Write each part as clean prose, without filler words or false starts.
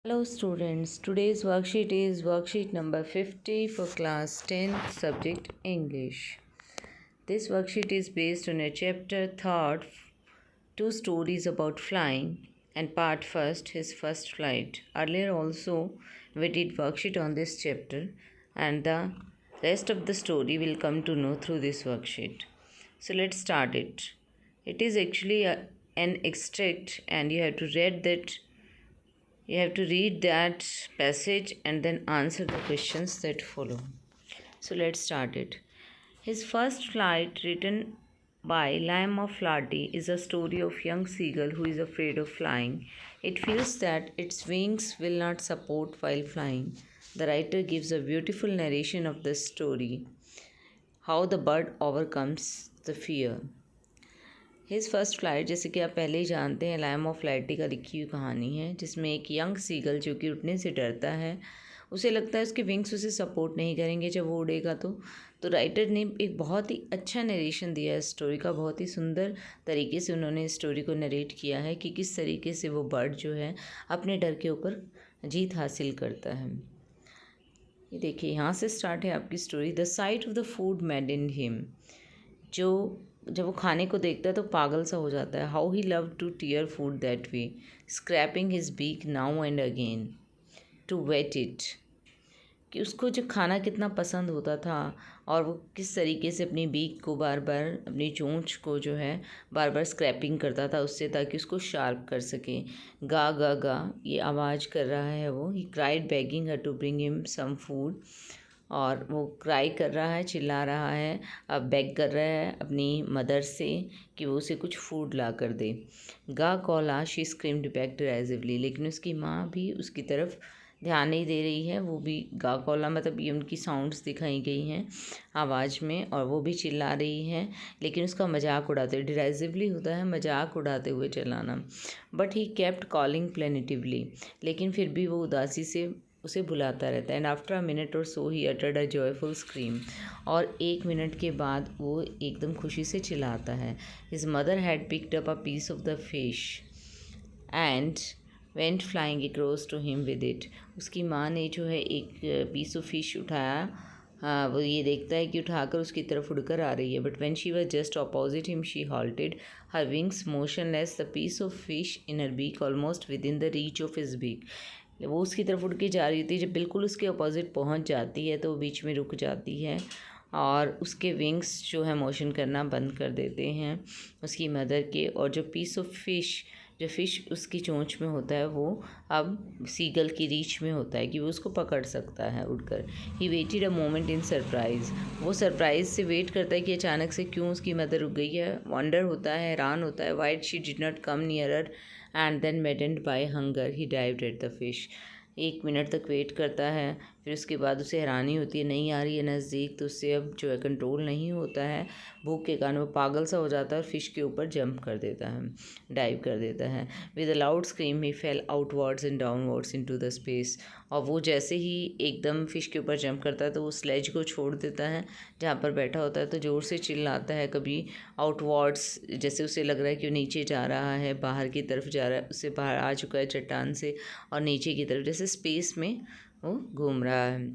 Hello students, today's worksheet is worksheet number 50 for class 10th subject English. This worksheet is based on a chapter third, two stories about flying, and part first, his first flight. Earlier also we did worksheet on this chapter and the rest of the story will come to know through this worksheet. So let's start it. It is actually an extract and you have to read that passage and then answer the questions that follow. So let's start it. His first flight, written by Liam of Lardy, is a story of young seagull who is afraid of flying. It feels that its wings will not support while flying. The writer gives a beautiful narration of the story, how the bird overcomes the fear. His first flight, जैसे कि आप पहले ही जानते हैं, lime of लाइटी का लिखी हुई कहानी है, जिसमें एक यंग सीगल जो कि उड़ने से डरता है, उसे लगता है उसके विंग्स उसे सपोर्ट नहीं करेंगे जब वो उड़ेगा तो राइटर ने एक बहुत ही अच्छा नरेशन दिया है स्टोरी का। बहुत ही सुंदर तरीके से उन्होंने स्टोरी को नरेट किया है कि किस तरीके से वो बर्ड जो है अपने डर के ऊपर जीत हासिल करता है। ये देखिए, यहाँ से स्टार्ट है आपकी story. The site of the food मैडेंड him, जब वो खाने को देखता है तो पागल सा हो जाता है। How he love to tear food that way, scraping his beak now and again to whet it, कि उसको जो खाना कितना पसंद होता था और वो किस तरीके से अपनी बीक को बार बार, अपनी चोंच को जो है बार बार स्क्रैपिंग करता था उससे, ताकि उसको शार्प कर सके। गा गा गा ये आवाज़ कर रहा है वो। He cried begging her to bring him some food, और वो क्राई कर रहा है, चिल्ला रहा है, अब बेग कर रहा है अपनी मदर से कि वो उसे कुछ फूड ला कर दे। गा कॉला शी स्क्रीम्ड बैक डिराइजिवली, लेकिन उसकी माँ भी उसकी तरफ ध्यान नहीं दे रही है। वो भी गा कॉला, मतलब ये उनकी साउंड्स दिखाई गई हैं आवाज़ में, और वो भी चिल्ला रही है लेकिन उसका मजाक उड़ाते हुए। डिराइजिवली होता है मजाक उड़ाते हुए चिल्लाना। बट ही केप्ट कॉलिंग प्लेनेटिवली, लेकिन फिर भी वो उदासी से उसे बुलाता रहता है। एंड आफ्टर अ मिनट और so he uttered a joyful scream, और 1 मिनट के बाद वो एकदम खुशी से चिल्लाता है। His mother had picked up a piece of the fish and went flying across to him with it, उसकी माँ ने जो है एक पीस ऑफ फिश उठाया। हाँ, वो ये देखता है कि उठाकर उसकी तरफ उड़कर आ रही है। But when she was just opposite him she halted, her wings motionless, the piece of fish in her beak almost within the reach of his beak. वो उसकी तरफ उड़ के जा रही थी, जब बिल्कुल उसके अपोजिट पहुंच जाती है तो वो बीच में रुक जाती है और उसके विंग्स जो है मोशन करना बंद कर देते हैं उसकी मदर के। और जो पीस ऑफ फिश, जो फ़िश उसकी चोंच में होता है, वो अब सीगल की रीच में होता है कि वो उसको पकड़ सकता है उड़कर। He waited a moment in surprise, वो सरप्राइज से वेट करता है कि अचानक से क्यों उसकी मदर रुक गई है। वंडर होता है, हैरान होता है, why she did not come nearer and then maddened by hunger he dived at the fish. 1 minute तक वेट करता है, फिर उसके बाद उसे हैरानी होती है, नहीं आ रही है नज़दीक, तो उससे अब जो है कंट्रोल नहीं होता है। भूख के कारण वो पागल सा हो जाता है और फिश के ऊपर जंप कर देता है, डाइव कर देता है। With a loud scream he fell outwards and downwards into the space, और वो जैसे ही एकदम फिश के ऊपर जंप करता है तो वो स्लेज को छोड़ देता है जहाँ पर बैठा होता है, तो ज़ोर से चिल्लाता है, कभी आउटवर्ड्स, जैसे उसे लग रहा है कि वो नीचे जा रहा है, बाहर की तरफ जा रहा है, उससे बाहर आ चुका है चट्टान से, और नीचे की तरफ जैसे स्पेस में वो घूम रहा है,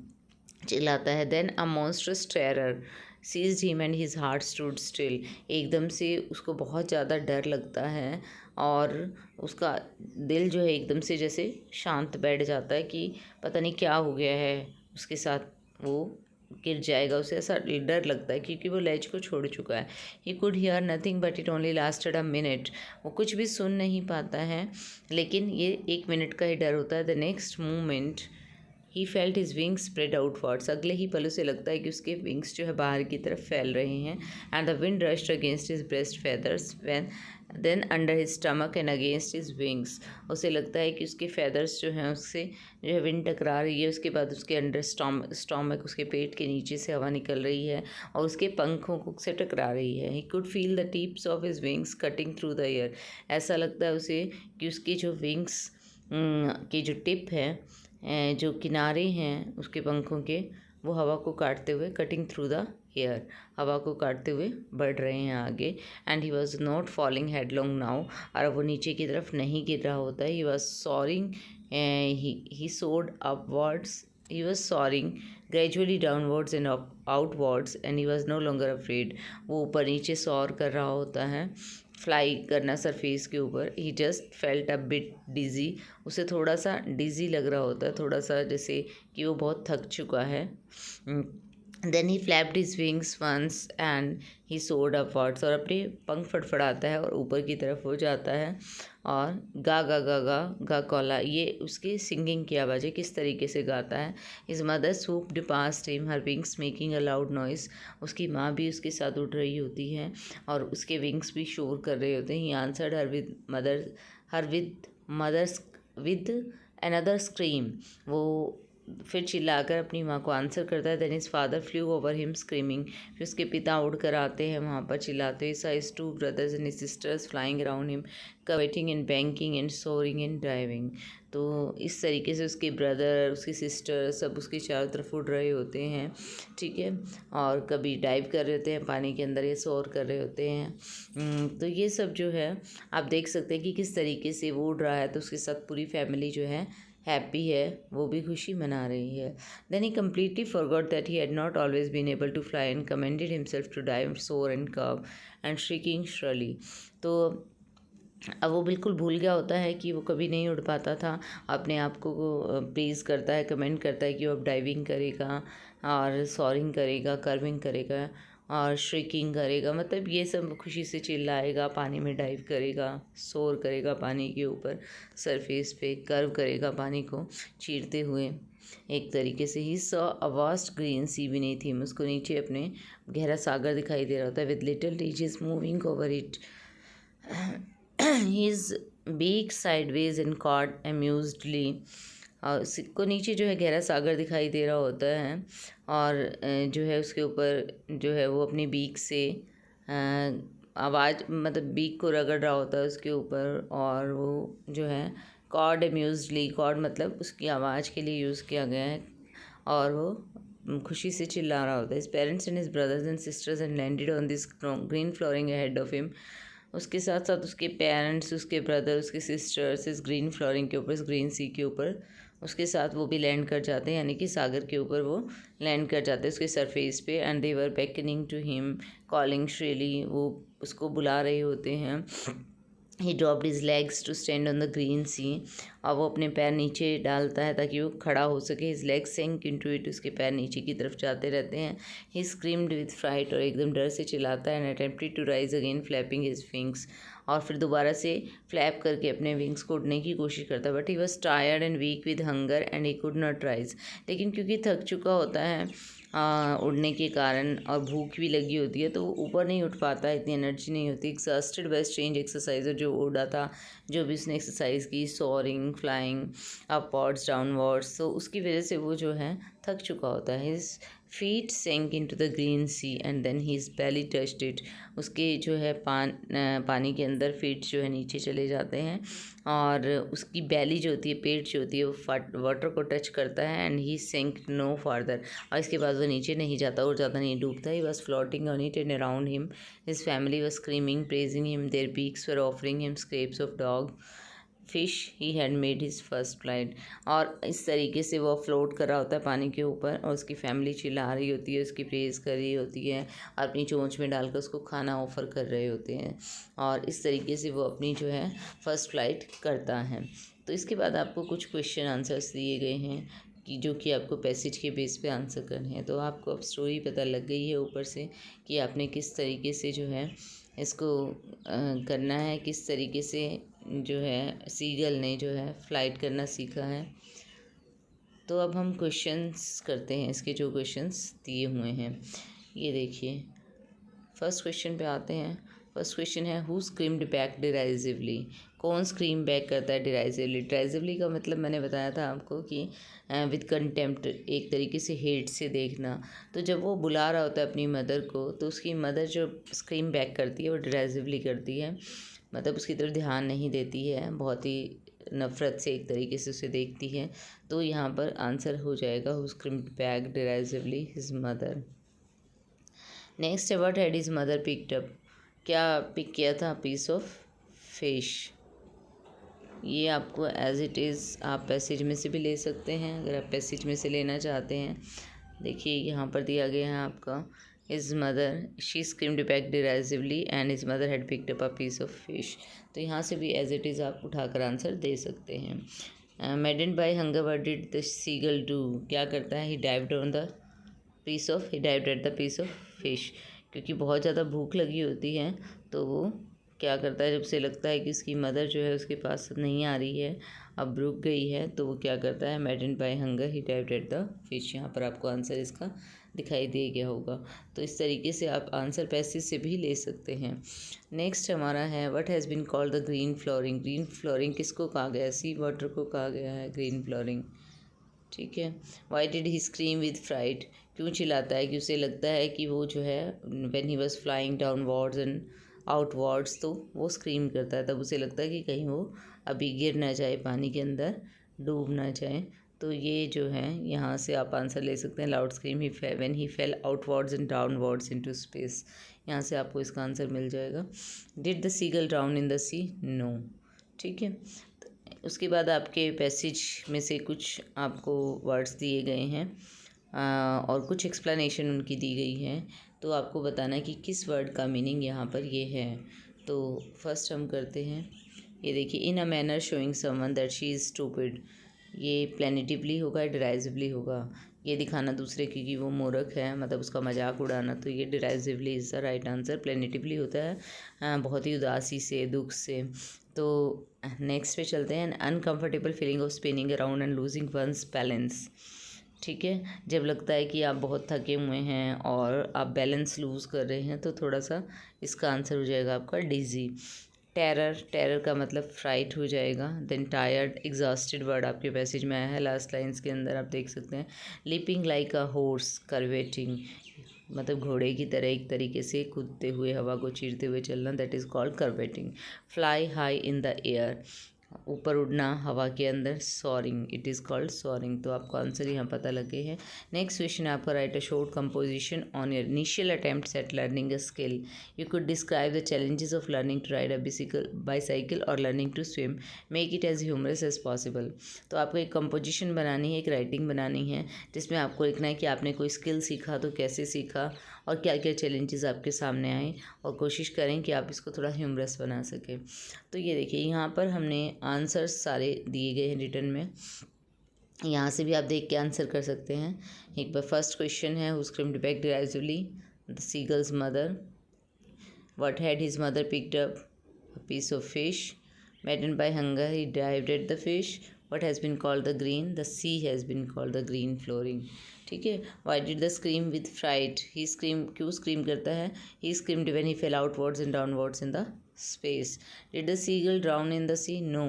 चिल्लाता है। Then a monstrous terror seized him and his heart stood still, एकदम से उसको बहुत ज़्यादा डर लगता है और उसका दिल जो है एकदम से जैसे शांत बैठ जाता है कि पता नहीं क्या हो गया है उसके साथ, वो गिर जाएगा, उसे ऐसा डर लगता है क्योंकि वो लेज को छोड़ चुका है। He could hear nothing but it only lasted a minute, वो कुछ भी सुन नहीं पाता है, लेकिन ये 1 मिनट का ही डर होता है। The next moment he felt his wings spread outwards, अगले ही पल उसे लगता है कि उसके विंग्स जो है बाहर की तरफ फैल रहे हैं। And the wind rushed against his breast feathers when then under his stomach and against his wings, उसे लगता है कि उसके फेदर्स जो हैं उससे जो है विंड टकरा रही है, उसके बाद उसके अंडर स्टमक, उसके पेट के नीचे से हवा निकल रही है और उसके पंखों को से टकरा रही है। He could feel the tips of his wings cutting through the air, ऐसा लगता है उसे कि उसके जो विंग्स की जो टिप है, जो किनारे हैं उसके पंखों के, वो हवा को काटते हुए कटिंग थ्रू द हेयर, हवा को काटते हुए बढ़ रहे हैं आगे। And he was not falling headlong now, और वो नीचे की तरफ नहीं गिर रहा होता है। He was soaring, he soared upwards, he was soaring gradually downwards and outwards, and he was no longer afraid. वो ऊपर नीचे सॉर कर रहा होता है, फ्लाई करना सरफेस के ऊपर। ही जस्ट फेल्ट अ बिट डिजी, उसे थोड़ा सा डिजी लग रहा होता है, थोड़ा सा जैसे कि वो बहुत थक चुका है। Then he flapped his wings once and he soared upwards, और अपने पंख फड़फड़ाता है और ऊपर की तरफ हो जाता है। और गा गा गा गा गा कॉला, ये उसकी सिंगिंग की आवाज़ है, किस तरीके से गाता है। His mother swooped past him, her wings making a loud noise, उसकी माँ भी उसके साथ उड़ रही होती है और उसके विंग्स भी शोर कर रहे होते हैं। He answered her with mothers with another scream, वो फिर चिल्लाकर अपनी माँ को आंसर करता है। Then his father flew over him screaming, फिर उसके पिता उड़ कर आते हैं वहाँ पर चिल्लाते। साइज two brothers and sisters flying around him, curveting and banking and soaring and driving. तो इस तरीके से उसके ब्रदर, उसकी सिस्टर सब उसके चारों तरफ उड़ रहे होते हैं, ठीक है। और कभी डाइव कर रहे होते हैं पानी के अंदर, या सोर कर रहे होते हैं। तो ये सब जो है आप देख सकते हैं कि किस तरीके से वो उड़ रहा है, तो उसके साथ पूरी फैमिली जो है हैप्पी है, वो भी खुशी मना रही है। Then he completely forgot that he had not always been able to fly and commanded himself to dive, soar and curve and shrieking shrilly. तो अब वो बिल्कुल भूल गया होता है कि वो कभी नहीं उड़ पाता था। अपने आप को प्रेज़ करता है, कमेंट करता है कि वो अब डाइविंग करेगा और सॉरिंग करेगा, कर्विंग करेगा और श्रिकिंग करेगा, मतलब ये सब खुशी से चिल्लाएगा, पानी में डाइव करेगा, सोर करेगा पानी के ऊपर सरफेस पे, कर्व करेगा पानी को चीरते हुए। एक तरीके से he saw a vast green sea beneath him, उसको नीचे अपने गहरा सागर दिखाई दे रहा होता है। With little ridges moving over it, his beak sideways and caught amusedly, और उसको नीचे जो है गहरा सागर दिखाई दे रहा होता है और जो है उसके ऊपर जो है वो अपनी बीक से आवाज़, मतलब बीक को रगड़ रहा होता है उसके ऊपर, और वो जो है कॉड अम्यूजली, कॉड मतलब उसकी आवाज़ के लिए यूज़ किया गया है, और वो खुशी से चिल्ला रहा होता है। His parents and his brothers and sisters and landed on this green flooring ahead of him, उसके साथ साथ उसके पेरेंट्स, उसके ब्रदर, उसके सिस्टर्स इस ग्रीन फ्लोरिंग के ऊपर, इस ग्रीन सी के ऊपर उसके साथ वो भी लैंड कर जाते हैं, यानी कि सागर के ऊपर वो लैंड कर जाते हैं उसके सरफेस पे। And they were beckoning to him calling shrilly, वो उसको बुला रहे होते हैं। He dropped his legs to stand on the green sea, और वो अपने पैर नीचे डालता है ताकि वो खड़ा हो सके। हिज लेग्स सेंक इनटू इट, उसके पैर नीचे की तरफ जाते रहते हैं। ही स्क्रीम्ड विद फ्राइट, और एकदम डर से चिल्लाता है। And attempted to rise again flapping his wings, और फिर दोबारा से फ्लैप करके अपने विंग्स को उड़ने की कोशिश करता है। But he was tired and weak with hunger and he could not rise, लेकिन क्योंकि थक चुका होता है उड़ने के कारण और भूख भी लगी होती है, तो वो ऊपर नहीं उठ पाता, इतनी एनर्जी नहीं होती। एग्जॉस्टेड बाय स्ट्रेंज एक्सरसाइज, जो उड़ा था, जो भी उसने एक्सरसाइज की, सोरिंग, फ्लाइंग अपवर्ड्स डाउनवर्ड्स, तो उसकी वजह से वो जो है थक चुका होता है। His feet sank into the green sea and then his belly touched it, उसके जो है पानी के अंदर फीट जो है नीचे चले जाते हैं, और उसकी बेली जो होती है, पेट जो होती है, वो वाटर को टच करता है। एंड ही सेंक नो फार्दर, और इसके बाद वो नीचे नहीं जाता और ज़्यादा नहीं डूबता। He was floating on it and around him his family was screaming praising him, their beaks were offering him scraps of dog fish he had made his first flight, और इस तरीके से वो फ्लोट कर रहा होता है पानी के ऊपर, और उसकी फैमिली चिल्ला रही होती है, उसकी प्रेज़ कर रही होती है, और अपनी चोंच में डालकर उसको खाना ऑफ़र कर रहे होते हैं, और इस तरीके से वो अपनी जो है फर्स्ट फ्लाइट करता है। तो इसके बाद आपको कुछ क्वेश्चन आंसर्स दिए गए हैं कि जो कि आपको पैसेज के बेस पे आंसर करने हैं। तो आपको अब स्टोरी पता लग गई है ऊपर से कि आपने किस तरीके से जो है इसको करना है, किस तरीके से जो है सीगल ने जो है फ्लाइट करना सीखा है। तो अब हम क्वेश्चंस करते हैं, इसके जो क्वेश्चंस दिए हुए हैं ये देखिए। फर्स्ट क्वेश्चन पे आते हैं। फर्स्ट क्वेश्चन है हु स्क्रीम्ड बैक डिराइजिवली, कौन स्क्रीम बैक करता है डिराइजिवली। डिराइजिवली का मतलब मैंने बताया था आपको कि विद कंटेम्प्ट, एक तरीके से हेट से देखना। तो जब वो बुला रहा होता है अपनी मदर को, तो उसकी मदर जो स्क्रीम बैक करती है वो डिराइजिवली करती है, मतलब उसकी तरफ ध्यान नहीं देती है, बहुत ही नफ़रत से एक तरीके से उसे देखती है। तो यहाँ पर आंसर हो जाएगा who screamed back derisively his mother. Next है what had his mother picked up, क्या पिक किया था, पीस ऑफ फिश। ये आपको एज इट इज़ आप पैसेज में से भी ले सकते हैं अगर आप पैसेज में से लेना चाहते हैं। देखिए यहाँ पर दिया गया है आपका, his mother she screamed back derisively and his mother had picked up a piece of fish. तो यहाँ से भी एज इट इज़ आप उठाकर आंसर दे सकते हैं। Maddened by hunger what did the seagull do, क्या करता है, he dived on the piece of, he dived at the piece of fish. क्योंकि बहुत ज़्यादा भूख लगी होती है तो वो क्या करता है, जब से लगता है कि उसकी मदर जो है उसके पास नहीं आ रही है, अब रुक गई है, तो वो क्या करता है, maddened by hunger he dived at the fish. यहाँ पर आपको आंसर इसका दिखाई दे गया होगा। तो इस तरीके से आप आंसर पैसेज से भी ले सकते हैं। नेक्स्ट हमारा है what has been called the green flooring. Green flooring किसको कहा गया है, सी वाटर को कहा गया है ग्रीन फ्लोरिंग। ठीक है। Why did he scream with fright, क्यों चिल्लाता है, कि उसे लगता है कि वो जो है when he was flying downwards and outwards, तो वो स्क्रीम करता है, तब उसे लगता है कि कहीं वो अभी गिर ना जाए, पानी के अंदर डूब ना जाए। तो ये जो है यहाँ से आप आंसर ले सकते हैं, loud scream he when he fell outwards and downwards into space. यहाँ से आपको इसका आंसर मिल जाएगा। Did the seagull drown in the sea, no. ठीक है। उसके बाद आपके पैसेज में से कुछ आपको वर्ड्स दिए गए हैं और कुछ एक्सप्लेनेशन उनकी दी गई है, तो आपको बताना है कि किस वर्ड का मीनिंग यहाँ पर ये है। तो फर्स्ट हम करते हैं, ये देखिए, in a manner showing someone that she is stupid, ये प्लेनेटिवली होगा या डिराइजिवली होगा, ये दिखाना दूसरे की कि वो मूर्ख है, मतलब उसका मजाक उड़ाना, तो ये डिराइजिवली इज़ द राइट आंसर। प्लेनेटिवली होता है बहुत ही उदासी से, दुख से। तो नेक्स्ट पे चलते हैं, uncomfortable feeling of spinning around and losing one's balance. ठीक है, जब लगता है कि आप बहुत थके हुए हैं और आप बैलेंस लूज़ कर रहे हैं, तो थोड़ा सा इसका आंसर हो जाएगा आपका डिजी। टेरर, टेरर का मतलब फ्राइट हो जाएगा। देन टायर्ड, एग्जॉस्टेड वर्ड आपके पैसेज में आया है लास्ट लाइन्स के अंदर, आप देख सकते हैं। लीपिंग लाइक अ हॉर्स, कर्वेटिंग, मतलब घोड़े की तरह एक तरीके से कूदते हुए, हवा को चीरते हुए चलना, that is called curveting. Fly high in the air, ऊपर उड़ना हवा के अंदर, soaring, it is called soaring. तो आपको आंसर यहाँ पता लगे हैं। नेक्स्ट क्वेश्चन है आपका, write a short composition on your initial attempts at learning a skill. You could describe the challenges of learning to ride a bicycle और learning to swim, make it as humorous as possible. तो आपको एक composition बनानी है, एक writing बनानी है, जिसमें आपको लिखना है कि आपने कोई स्किल सीखा तो कैसे सीखा और क्या क्या चैलेंजेस आपके सामने आए, और कोशिश करें कि आप इसको थोड़ा ह्यूमरस बना सकें। तो ये देखिए, यहाँ पर हमने आंसर्स सारे दिए गए हैं रिटर्न में, यहाँ से भी आप देख के आंसर कर सकते हैं। एक बार फर्स्ट क्वेश्चन है, who screamed back derisively, the seagull's mother. What had his mother picked up, a piece of fish. Maddened by hunger he dived at the fish. What has been called the green, the sea has been called the green flooring. ठीक है। Why did the scream with fright, he scream, क्यों scream करता है, he screamed when he fell outwards and downwards in the space. Did the seagull drown in the sea, no,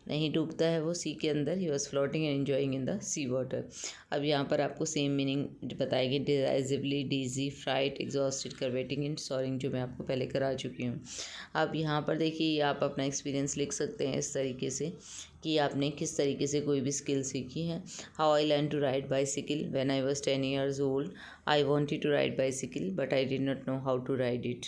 नहीं डूबता है वो sea के अंदर, he was floating and enjoying in the sea water. अब यहाँ पर आपको सेम मीनिंग बताएगी, derisively, dizzy, fright, exhausted, curveting and soaring, जो मैं आपको पहले करा चुकी हूँ। अब यहाँ पर देखिए, आप अपना एक्सपीरियंस लिख सकते हैं इस तरीके से कि आपने किस तरीके से कोई भी स्किल सीखी है। How I learn to ride bicycle, when I was 10 years old, I wanted to ride bicycle but I did not know how to ride it.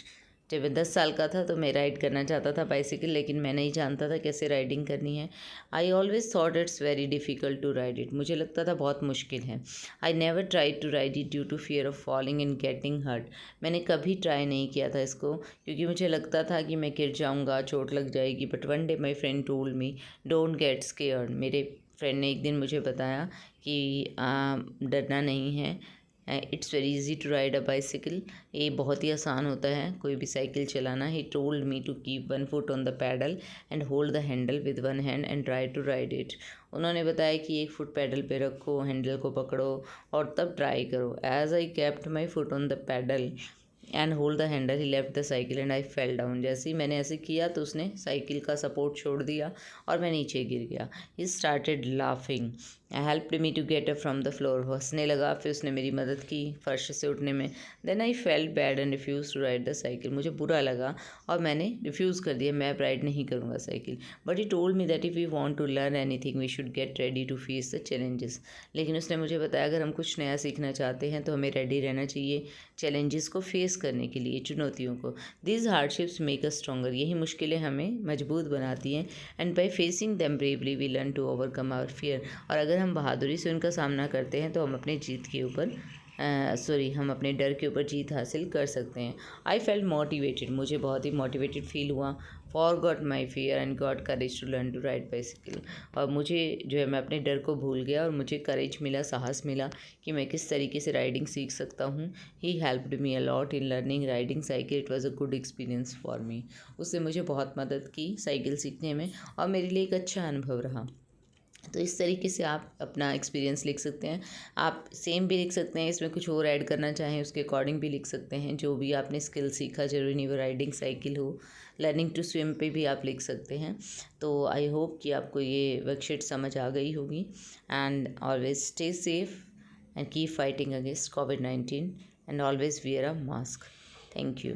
जब मैं 10 साल का था तो मैं राइड करना चाहता था बाईसिकल, लेकिन मैं नहीं जानता था कैसे राइडिंग करनी है। I always thought it's very difficult to ride it, मुझे लगता था बहुत मुश्किल है। I never tried to ride it due to fear of falling and getting hurt, मैंने कभी ट्राई नहीं किया था इसको क्योंकि मुझे लगता था कि मैं गिर जाऊँगा, चोट लग जाएगी। But one day my friend told me don't get scared, मेरे फ्रेंड ने एक दिन मुझे बताया कि डरना नहीं है, it's very easy to ride a bicycle, ये बहुत ही आसान होता है कोई भी साइकिल चलाना। He told me to keep one foot on the pedal and hold the handle with one hand and try to ride it. उन्होंने बताया कि एक फुट पैडल पे रखो, हैंडल को पकड़ो और तब ट्राई करो। As I kept my foot on the pedal, and hold the handle, he left the cycle and I fell down. जैसे ही मैंने ऐसे किया तो उसने साइकिल का सपोर्ट छोड़ दिया और मैं नीचे गिर गया। He started laughing, helped me to get up from the floor. हंसने लगा, फिर उसने मेरी मदद की फर्श से उठने में। Then I felt bad and refuse to ride the cycle. मुझे बुरा लगा और मैंने रिफ्यूज़ कर दिया, मैं अब राइड नहीं करूँगा cycle. But he told me that if we want to learn anything we should get ready to face the challenges. लेकिन उसने मुझे बताया अगर हम कुछ नया सीखना चाहते हैं तो हमें रेडी रहना चाहिए चैलेंजेस को फेस करने के लिए, चुनौतियों को। These hardships make us stronger, यही मुश्किलें हमें मजबूत बनाती हैं। And by facing them bravely we learn to overcome our fear, और अगर हम बहादुरी से उनका सामना करते हैं तो हम अपने जीत के ऊपर हम अपने डर के ऊपर जीत हासिल कर सकते हैं। आई फेल्ट मोटिवेटेड, मुझे बहुत ही मोटिवेटेड फील हुआ। Forgot my fear and got courage to learn to ride bicycle, और मुझे जो है मैं अपने डर को भूल गया और मुझे करेज मिला, साहस मिला कि मैं किस तरीके से राइडिंग सीख सकता हूँ। He helped me a lot in learning riding cycle, it was a good experience for me. उससे मुझे बहुत मदद की साइकिल सीखने में और मेरे लिए एक अच्छा अनुभव रहा। तो इस तरीके से आप अपना एक्सपीरियंस लिख सकते हैं। आप सेम भी लिख सकते हैं, इसमें कुछ और ऐड करना चाहें उसके अकॉर्डिंग भी लिख सकते हैं। जो भी आपने स्किल सीखा, ज़रूरी नहीं वो राइडिंग साइकिल हो, लर्निंग टू स्विम पे भी आप लिख सकते हैं। तो आई होप कि आपको ये वर्कशीट समझ आ गई होगी। And always stay safe and keep fighting against covid and always wear a mask. Thank you.